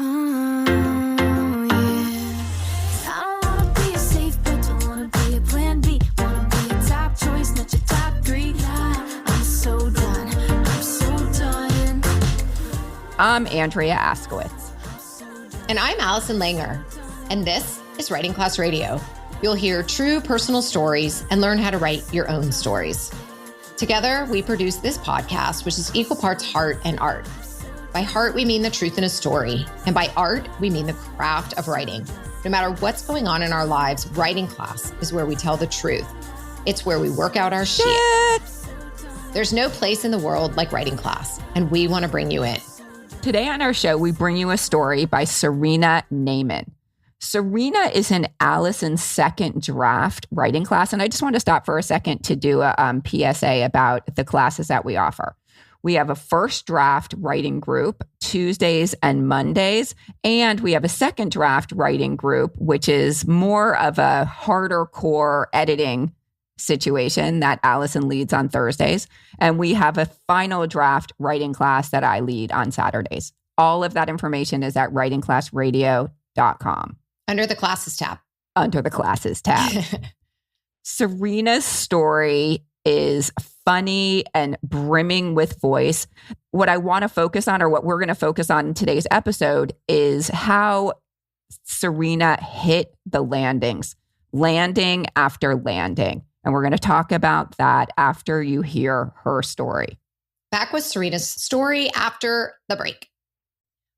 Oh, yeah. I don't wanna be a safe bet, don't wanna be a plan B. Wanna be a top choice, not your top three. I'm so done, I'm so done. I'm Andrea Askowitz. And I'm Allison Langer. And this is Writing Class Radio. You'll hear true personal stories and learn how to write your own stories. Together, we produce this podcast, which is equal parts heart and art. By heart, we mean the truth in a story. And by art, we mean the craft of writing. No matter what's going on in our lives, writing class is where we tell the truth. It's where we work out our shit. There's no place in the world like writing class, and we want to bring you in. Today on our show, we bring you a story by Sarena Neyman. Sarena is in Allison's second draft writing class. And I just want to stop for a second to do a PSA about the classes that we offer. We have a first draft writing group Tuesdays and Mondays. And we have a second draft writing group, which is more of a harder core editing situation that Allison leads on Thursdays. And we have a final draft writing class that I lead on Saturdays. All of that information is at writingclassradio.com. Under the classes tab. Under the classes tab. Sarena's story is funny and brimming with voice. What I want to focus on, or what we're going to focus on in today's episode, is how Sarena hit the landings, landing after landing. And we're going to talk about that after you hear her story. Back with Sarena's story after the break.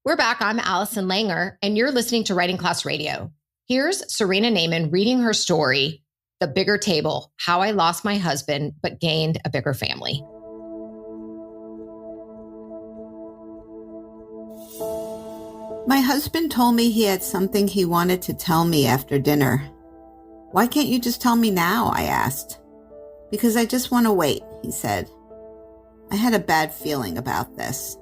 We're back. I'm Allison Langer, and you're listening to Writing Class Radio. Here's Sarena Neyman reading her story, The Bigger Table, How I Lost My Husband But Gained a Bigger Family. My husband told me he had something he wanted to tell me after dinner. Why can't you just tell me now? I asked. Because I just want to wait, he said. I had a bad feeling about this.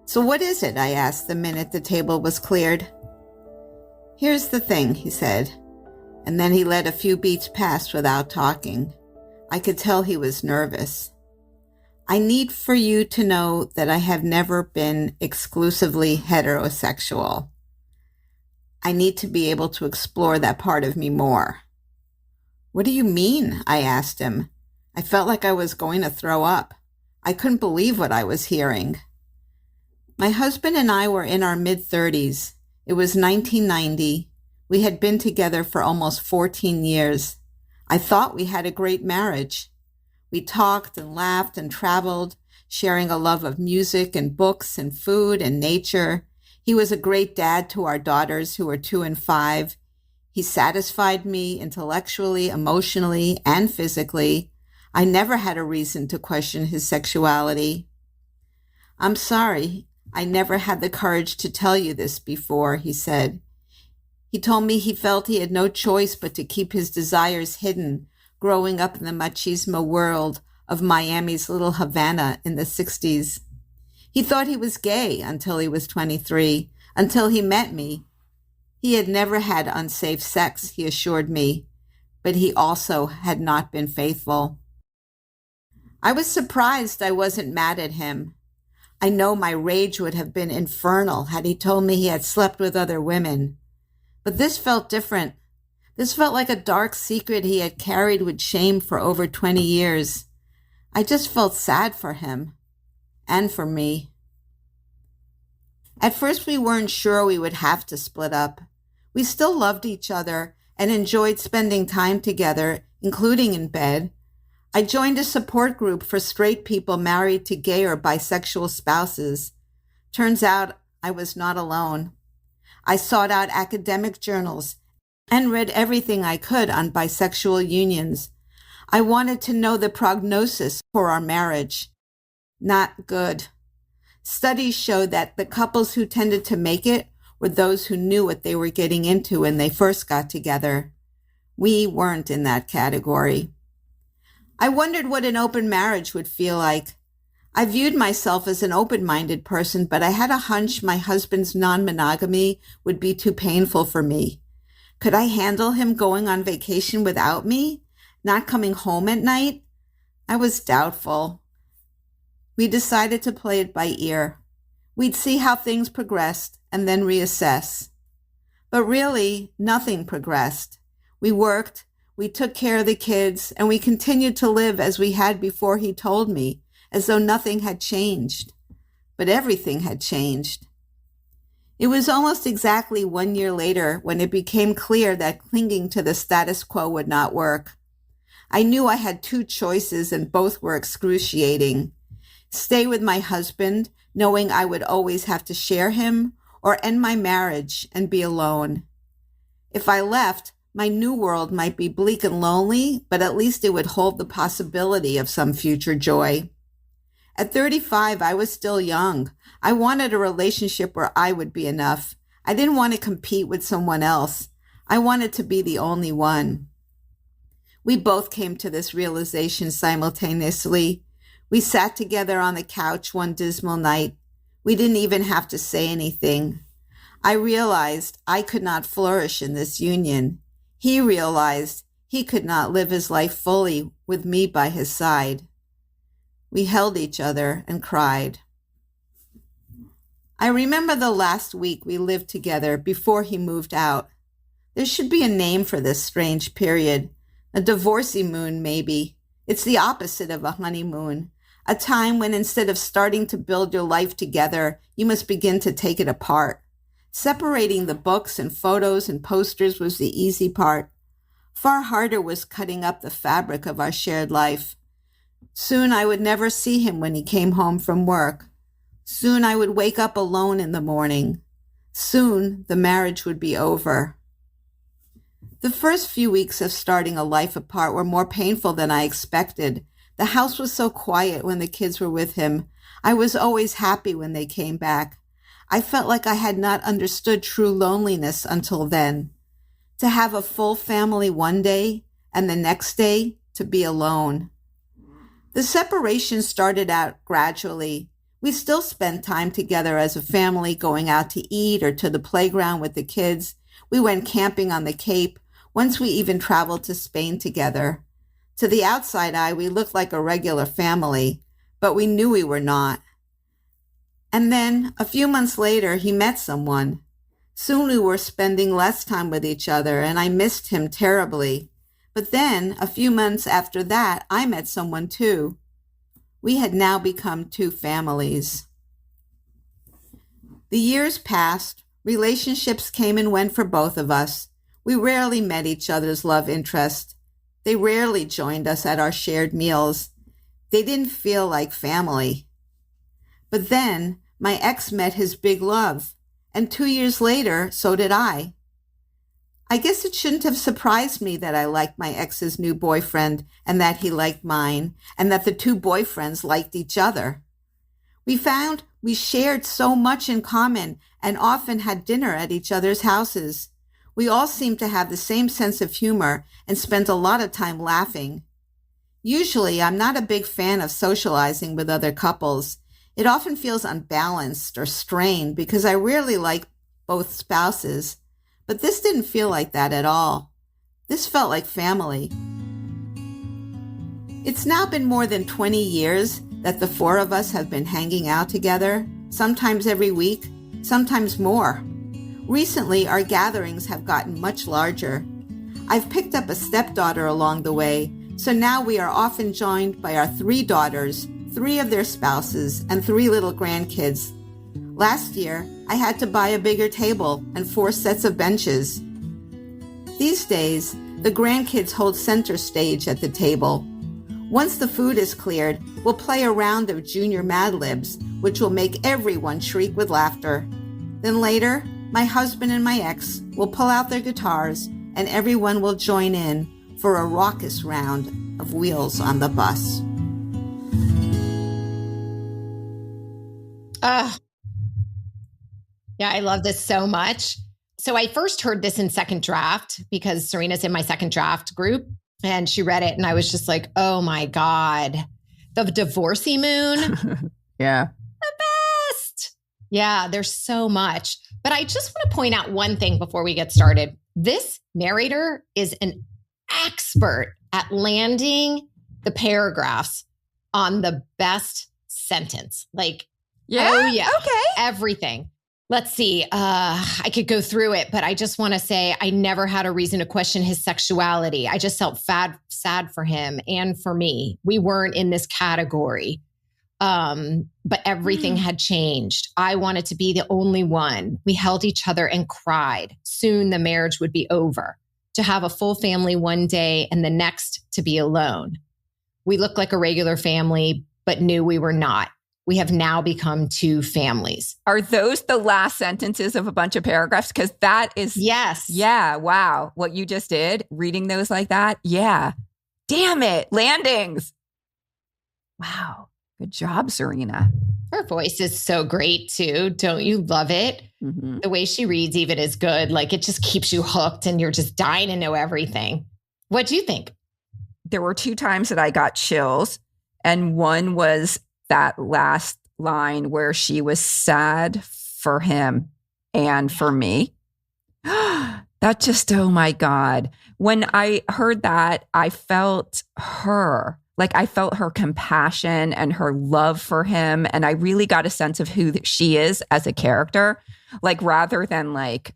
So what is it? I asked the minute the table was cleared. Here's the thing, he said, and then he let a few beats pass without talking. I could tell he was nervous. I need for you to know that I have never been exclusively heterosexual. I need to be able to explore that part of me more. What do you mean? I asked him. I felt like I was going to throw up. I couldn't believe what I was hearing. My husband and I were in our mid-30s. It was 1990. We had been together for almost 14 years. I thought we had a great marriage. We talked and laughed and traveled, sharing a love of music and books and food and nature. He was a great dad to our daughters, who were 2 and 5. He satisfied me intellectually, emotionally, and physically. I never had a reason to question his sexuality. I'm sorry. I never had the courage to tell you this before, he said. He told me he felt he had no choice but to keep his desires hidden, growing up in the machismo world of Miami's Little Havana in the 60s. He thought he was gay until he was 23, until he met me. He had never had unsafe sex, he assured me, but he also had not been faithful. I was surprised I wasn't mad at him. I know my rage would have been infernal had he told me he had slept with other women. But this felt different. This felt like a dark secret he had carried with shame for over 20 years. I just felt sad for him. And for me. At first, we weren't sure we would have to split up. We still loved each other and enjoyed spending time together, including in bed. I joined a support group for straight people married to gay or bisexual spouses. Turns out I was not alone. I sought out academic journals and read everything I could on bisexual unions. I wanted to know the prognosis for our marriage. Not good. Studies showed that the couples who tended to make it were those who knew what they were getting into when they first got together. We weren't in that category. I wondered what an open marriage would feel like. I viewed myself as an open-minded person, but I had a hunch my husband's non-monogamy would be too painful for me. Could I handle him going on vacation without me? Not coming home at night? I was doubtful. We decided to play it by ear. We'd see how things progressed and then reassess. But really, nothing progressed. We worked, we took care of the kids, and we continued to live as we had before he told me, as though nothing had changed. But everything had changed. It was almost exactly 1 year later when it became clear that clinging to the status quo would not work. I knew I had two choices and both were excruciating. Stay with my husband, knowing I would always have to share him, or end my marriage and be alone. If I left, my new world might be bleak and lonely, but at least it would hold the possibility of some future joy. At 35, I was still young. I wanted a relationship where I would be enough. I didn't want to compete with someone else. I wanted to be the only one. We both came to this realization simultaneously. We sat together on the couch one dismal night. We didn't even have to say anything. I realized I could not flourish in this union. He realized he could not live his life fully with me by his side. We held each other and cried. I remember the last week we lived together before he moved out. There should be a name for this strange period. A divorcee moon, maybe. It's the opposite of a honeymoon. A time when instead of starting to build your life together, you must begin to take it apart. Separating the books and photos and posters was the easy part. Far harder was cutting up the fabric of our shared life. Soon I would never see him when he came home from work. Soon I would wake up alone in the morning. Soon the marriage would be over. The first few weeks of starting a life apart were more painful than I expected. The house was so quiet when the kids were with him. I was always happy when they came back. I felt like I had not understood true loneliness until then. To have a full family one day and the next day to be alone. The separation started out gradually. We still spent time together as a family, going out to eat or to the playground with the kids. We went camping on the Cape. Once we even traveled to Spain together. To the outside eye, we looked like a regular family, but we knew we were not. And then, a few months later, he met someone. Soon we were spending less time with each other, and I missed him terribly. But then, a few months after that, I met someone too. We had now become two families. The years passed. Relationships came and went for both of us. We rarely met each other's love interest. They rarely joined us at our shared meals. They didn't feel like family. But then, my ex met his big love, and 2 years later, so did I. I guess it shouldn't have surprised me that I liked my ex's new boyfriend and that he liked mine, and that the two boyfriends liked each other. We found we shared so much in common and often had dinner at each other's houses. We all seemed to have the same sense of humor and spent a lot of time laughing. Usually, I'm not a big fan of socializing with other couples. It often feels unbalanced or strained because I rarely like both spouses. But this didn't feel like that at all. This felt like family. It's now been more than 20 years that the four of us have been hanging out together, sometimes every week, sometimes more. Recently, our gatherings have gotten much larger. I've picked up a stepdaughter along the way, so now we are often joined by our 3 daughters, 3 of their spouses, and 3 little grandkids. Last year, I had to buy a bigger table and 4 sets of benches. These days, the grandkids hold center stage at the table. Once the food is cleared, we'll play a round of junior Mad Libs, which will make everyone shriek with laughter. Then later, my husband and my ex will pull out their guitars and everyone will join in for a raucous round of Wheels on the Bus. Yeah, I love this so much. So I first heard this in second draft because Serena's in my second draft group and she read it and I was just like, oh my God, the divorcee moon. Yeah. The best. Yeah, there's so much. But I just want to point out one thing before we get started. This narrator is an expert at landing the paragraphs on the best sentence. Like, Yeah. Oh, yeah. Okay. Everything. Let's see. I could go through it, but I just want to say I never had a reason to question his sexuality. I just felt sad for him and for me. We weren't in this category. But everything had changed. I wanted to be the only one. We held each other and cried. Soon the marriage would be over. To have a full family one day and the next to be alone. We looked like a regular family, but knew we were not. We have now become two families. Are those the last sentences of a bunch of paragraphs? Because that is... Yes. Yeah. Wow. What you just did, reading those like that. Yeah. Damn it. Landings. Wow. Good job, Sarena. Her voice is so great too. Don't you love it? Mm-hmm. The way she reads even is good. Like it just keeps you hooked and you're just dying to know everything. What do you think? There were 2 times that I got chills. And one was that last line where she was sad for him and for me. That just, oh my God. When I heard that, I felt her. Like I felt her compassion and her love for him. And I really got a sense of who she is as a character. Like rather than like,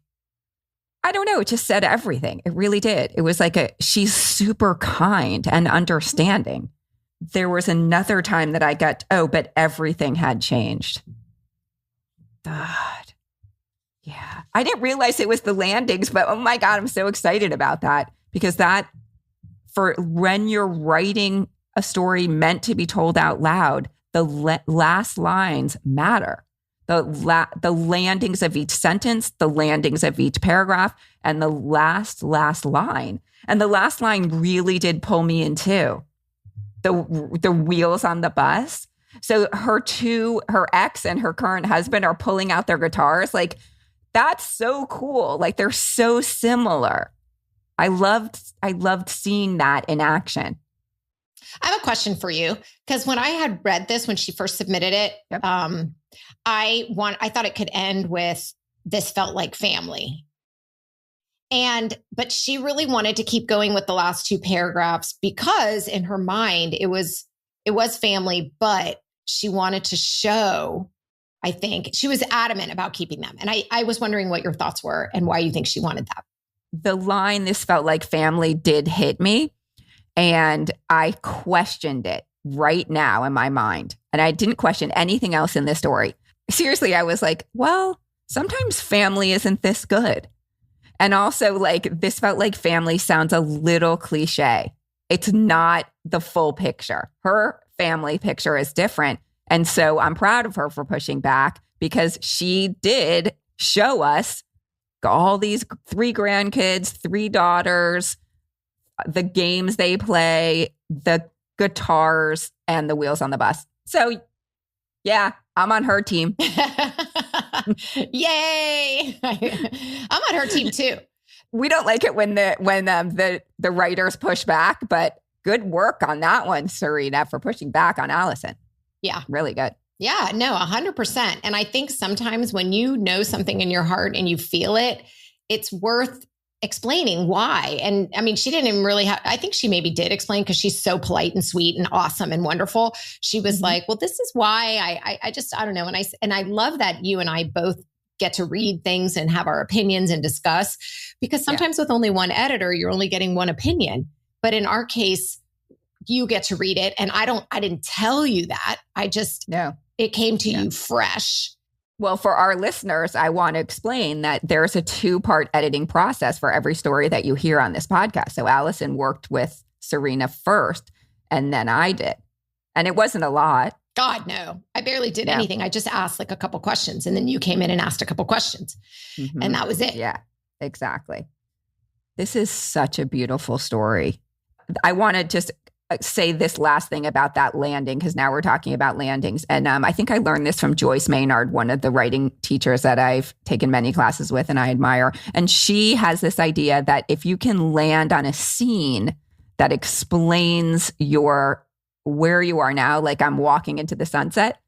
I don't know, it just said everything. It really did. It was like she's super kind and understanding. There was another time that I got, but everything had changed. God. Yeah. I didn't realize it was the landings, but oh my God, I'm so excited about that because that for when you're writing a story meant to be told out loud, the last lines matter. The landings of each sentence, the landings of each paragraph, and the last line. And the last line really did pull me in too. The wheels on the bus. So her ex and her current husband are pulling out their guitars. Like, that's so cool. Like, they're so similar. I loved seeing that in action. I have a question for you because when I had read this, when she first submitted it, Yep. I thought it could end with this felt like family. But she really wanted to keep going with the last 2 paragraphs because in her mind, it was family, but she wanted to show, I think she was adamant about keeping them. And I was wondering what your thoughts were and why you think she wanted that. The line, this felt like family, did hit me. And I questioned it right now in my mind. And I didn't question anything else in this story. Seriously, I was like, well, sometimes family isn't this good. And also, like, this felt like family sounds a little cliche. It's not the full picture. Her family picture is different. And so I'm proud of her for pushing back because she did show us all these 3 grandkids, 3 daughters, the games they play, the guitars, and the wheels on the bus. So, yeah, I'm on her team. Yay! I'm on her team too. We don't like it when the writers push back, but good work on that one, Sarena, for pushing back on Allison. Yeah, really good. Yeah, no, 100%. And I think sometimes when you know something in your heart and you feel it, it's worth explaining why. And I mean, she didn't even really I think she maybe did explain because she's so polite and sweet and awesome and wonderful. She was like, well, this is why I don't know. And I love that you and I both get to read things and have our opinions and discuss, because sometimes with only one editor, you're only getting one opinion. But in our case, you get to read it. And I didn't tell you that. It came to you fresh. Well, for our listeners, I want to explain that there's a 2-part editing process for every story that you hear on this podcast. So Allison worked with Sarena first, and then I did. And it wasn't a lot. God, no. I barely did anything. I just asked like a couple questions, and then you came in and asked a couple questions. Mm-hmm. And that was it. Yeah, exactly. This is such a beautiful story. I want to just say this last thing about that landing, because now we're talking about landings. And I think I learned this from Joyce Maynard, one of the writing teachers that I've taken many classes with and I admire. And she has this idea that if you can land on a scene that explains where you are now, like I'm walking into the sunset.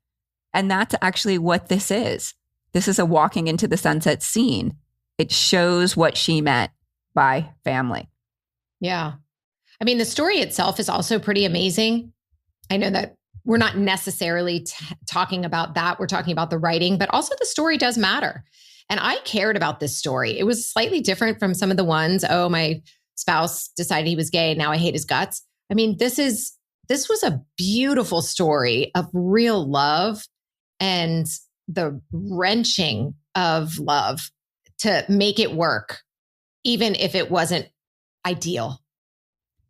And that's actually what this is. This is a walking into the sunset scene. It shows what she meant by family. Yeah. I mean, the story itself is also pretty amazing. I know that we're not necessarily talking about that. We're talking about the writing, but also the story does matter. And I cared about this story. It was slightly different from some of the ones, oh, my spouse decided he was gay, now I hate his guts. I mean, this was a beautiful story of real love and the wrenching of love to make it work, even if it wasn't ideal.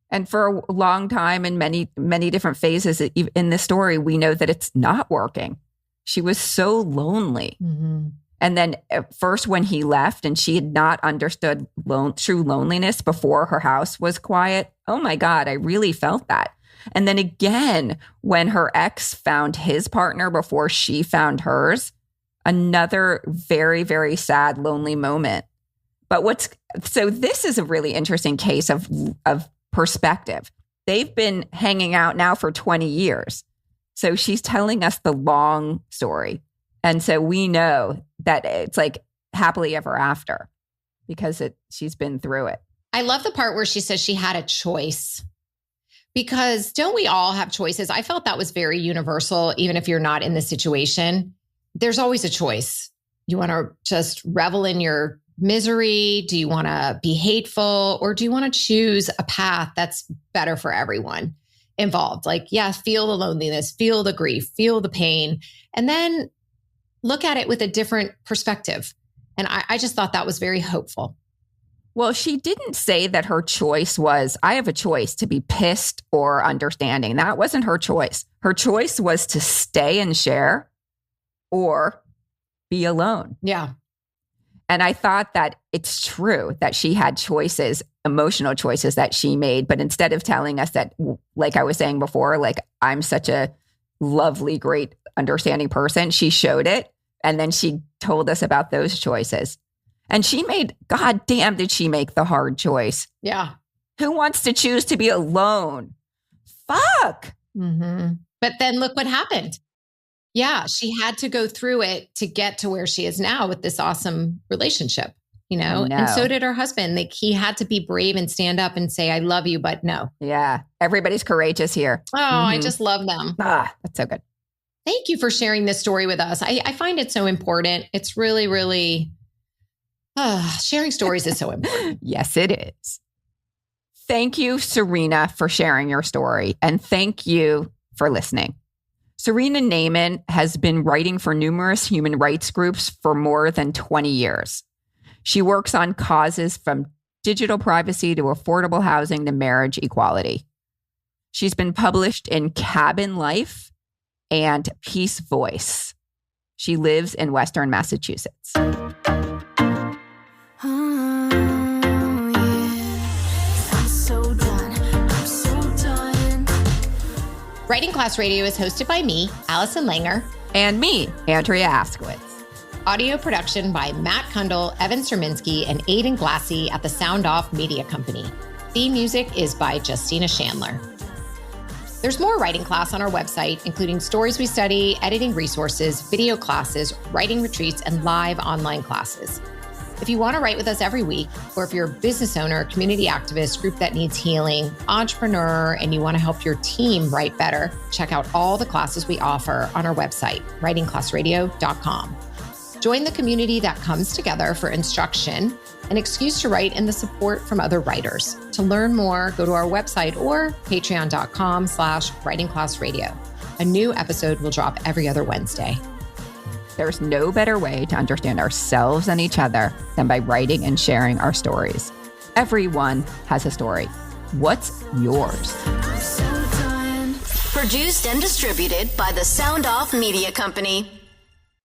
And for a long time in many, many different phases in this story, we know that it's not working. She was so lonely. Mm-hmm. And then at first when he left and she had not understood true loneliness before her house was quiet, oh my God, I really felt that. And then again, when her ex found his partner before she found hers, another very, very sad, lonely moment. But so this is a really interesting case of perspective. They've been hanging out now for 20 years. So she's telling us the long story. And so we know that it's like happily ever after because she's been through it. I love the part where she says she had a choice, because don't we all have choices? I felt that was very universal, even if you're not in the situation. There's always a choice. You want to just revel in your misery? Do you want to be hateful? Or do you want to choose a path that's better for everyone involved? Like, yeah, feel the loneliness, feel the grief, feel the pain, and then look at it with a different perspective. And I just thought that was very hopeful. Well, she didn't say that her choice was, I have a choice to be pissed or understanding. That wasn't her choice. Her choice was to stay and share or be alone. Yeah. And I thought that it's true that she had choices, emotional choices that she made. But instead of telling us that, like I was saying before, like I'm such a lovely, great, understanding person, she showed it. And then she told us about those choices. And she made, God damn, did she make the hard choice? Yeah. Who wants to choose to be alone? Fuck. Mm-hmm. But then look what happened. Yeah, she had to go through it to get to where she is now with this awesome relationship, you know? And so did her husband. Like, he had to be brave and stand up and say, I love you, but no. Yeah. Everybody's courageous here. Oh, I just love them. That's so good. Thank you for sharing this story with us. I find it so important. It's really, really, sharing stories is so important. Yes, it is. Thank you, Sarena, for sharing your story. And thank you for listening. Sarena Neyman has been writing for numerous human rights groups for more than 20 years. She works on causes from digital privacy to affordable housing to marriage equality. She's been published in Cabin Life and Peace Voice. She lives in Western Massachusetts. Writing Class Radio is hosted by me, Allison Langer. And me, Andrea Askowitz. Audio production by Matt Cundill, Evan Surminski, and Aiden Glassey at the Sound Off Media Company. Theme music is by Justina Shandler. There's more Writing Class on our website, including stories we study, editing resources, video classes, writing retreats, and live online classes. If you want to write with us every week, or if you're a business owner, community activist, group that needs healing, entrepreneur, and you want to help your team write better, check out all the classes we offer on our website, writingclassradio.com. Join the community that comes together for instruction, an excuse to write, and the support from other writers. To learn more, go to our website or patreon.com/writingclassradio. A new episode will drop every other Wednesday. There's no better way to understand ourselves and each other than by writing and sharing our stories. Everyone has a story. What's yours? Produced and distributed by the Sound Off Media Company.